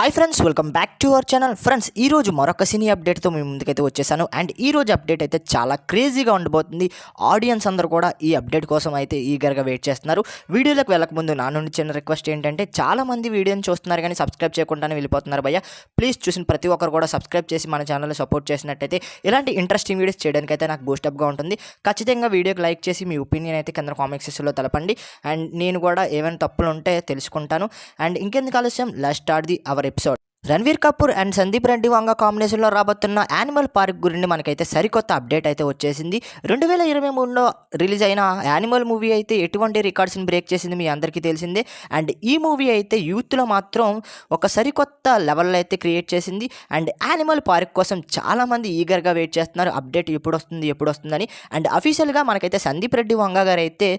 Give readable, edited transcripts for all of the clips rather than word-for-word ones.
Hi friends, welcome back to our channel. Friends, ఈరోజు మరొక సినీ అప్డేట్తో మీ ముందుకైతే వచ్చేసాను. అండ్ ఈరోజు అప్డేట్ అయితే చాలా క్రేజీగా ఉండబోతుంది. ఆడియన్స్ అందరూ కూడా ఈ అప్డేట్ కోసం అయితే ఈగర్గా వెయిట్ చేస్తున్నారు. వీడియోలోకి వెళ్ళకముందు నా నుండి చిన్న రిక్వెస్ట్ ఏంటంటే, చాలామంది వీడియోని చూస్తున్నారు కానీ సబ్స్క్రైబ్ చేయకుండానే వెళ్ళిపోతున్నారు భయ్య. ప్లీజ్ చూసిన ప్రతి ఒక్కరు కూడా సబ్స్క్రైబ్ చేసి మన ఛానల్ని సపోర్ట్ చేసినట్టయితే ఇలాంటి ఇంట్రెస్టింగ్ వీడియోస్ చేయడానికి అయితే నాకు బూస్టప్గా ఉంటుంది. ఖచ్చితంగా వీడియోకి లైక్ చేసి మీ ఒపీనియన్ అయితే కింద కామెంట్ సెక్షన్లో తెలపండి. అండ్ నేను కూడా ఏమైనా తప్పులు ఉంటే తెలుసుకుంటాను. అండ్ ఇంకెందుకు ఆలస్యం, let's start the our episode. Ranveer Kapoor and Sandeep Reddy Vanga కాంబినేషన్లో రాబోతున్న యానిమల్ పార్క్ గురించి మనకైతే సరికొత్త అప్డేట్ అయితే వచ్చేసింది. 2023లో రిలీజ్ అయిన యానిమల్ మూవీ అయితే ఎటువంటి రికార్డ్స్ని బ్రేక్ చేసింది మీ అందరికీ తెలిసిందే. అండ్ ఈ మూవీ అయితే యూత్లో మాత్రం ఒక సరికొత్త లెవెల్లో అయితే క్రియేట్ చేసింది. అండ్ యానిమల్ పార్క్ కోసం చాలామంది ఈగర్గా వెయిట్ చేస్తున్నారు, అప్డేట్ ఎప్పుడు వస్తుందని. అండ్ అఫీషియల్గా మనకైతే సందీప్ రెడ్డి వంగ గారు అయితే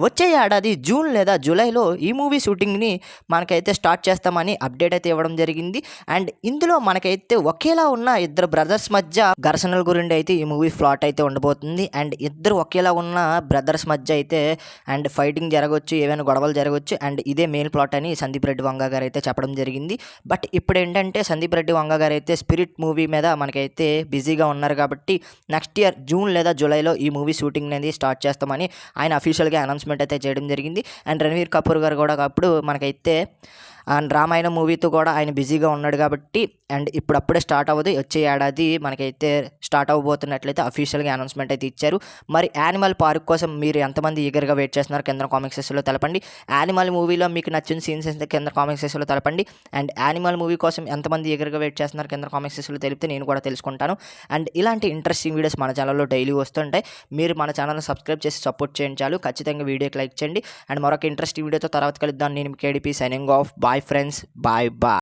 వచ్చే ఏడాది జూన్ లేదా జూలైలో ఈ మూవీ షూటింగ్ని మనకైతే స్టార్ట్ చేస్తామని అప్డేట్ అయితే ఇవ్వడం జరిగింది. అండ్ ఇందులో మనకైతే ఒకేలా ఉన్న ఇద్దరు బ్రదర్స్ మధ్య ఘర్షణల గురించి అయితే ఈ మూవీ ప్లాట్ అయితే ఉండబోతుంది. అండ్ ఇద్దరు ఒకేలా ఉన్న బ్రదర్స్ మధ్య అయితే అండ్ ఫైటింగ్ జరగవచ్చు, ఏవైనా గొడవలు జరగవచ్చు. అండ్ ఇదే మెయిన్ ప్లాట్ అని సందీప్ రెడ్డి వంగ గారు అయితే చెప్పడం జరిగింది. బట్ ఇప్పుడు ఏంటంటే సందీప్ రెడ్డి వంగ గారు అయితే స్పిరిట్ మూవీ మీద మనకైతే బిజీగా ఉన్నారు కాబట్టి నెక్స్ట్ ఇయర్ జూన్ లేదా జూలైలో ఈ మూవీ షూటింగ్ అనేది స్టార్ట్ చేస్తామని ఆయన అఫీషియల్గా అనౌన్స్మెంట్ అయితే చేయడం జరిగింది. అండ్ రణ్వీర్ కపూర్ గారు కూడా అప్పుడు మనకైతే అండ్ రామాయణ మూవీతో కూడా ఆయన బిజీగా ఉన్నాడు కాబట్టి అండ్ ఇప్పుడప్పుడే స్టార్ట్ అవ్వదు, వచ్చే ఏడాది మనకైతే స్టార్ట్ అవ్వబోతున్నట్లయితే అఫీషియల్గా అనౌన్స్మెంట్ అయితే ఇచ్చారు. మరి యానిమల్ పార్క్ కోసం మీరు ఎంతమంది ఈగర్గా వెయిట్ చేస్తున్నారు కింద కామెంట్ సెక్షన్లో తెలపండి. యానిమల్ మూవీలో మీకు నచ్చిన సీన్స్ అయితే కింద కామెంట్ సెక్షన్లో తెలపండి. అండ్ యానిమల్ మూవీ కోసం ఎంతమంది ఈగర్గా వెయిట్ చేస్తున్నారు కింద కామెంట్ సెక్షన్లో తెలిపితే నేను కూడా తెలుసుకుంటాను. అండ్ ఇలాంటి ఇంట్రెస్టింగ్ వీడియోస్ మన ఛానల్లో డైలీ వస్తుంటాయి. మీరు మన ఛానల్ని సబ్స్క్రైబ్ చేసి సపోర్ట్ చేయండి చాలు. ఖచ్చితంగా వీడియోకి లైక్ చేయండి. అండ్ మరొక ఇంట్రెస్టింగ్ వీడియోతో తర్వాత కలుద్దాం. నేను KDP signing off. Bye friends, bye.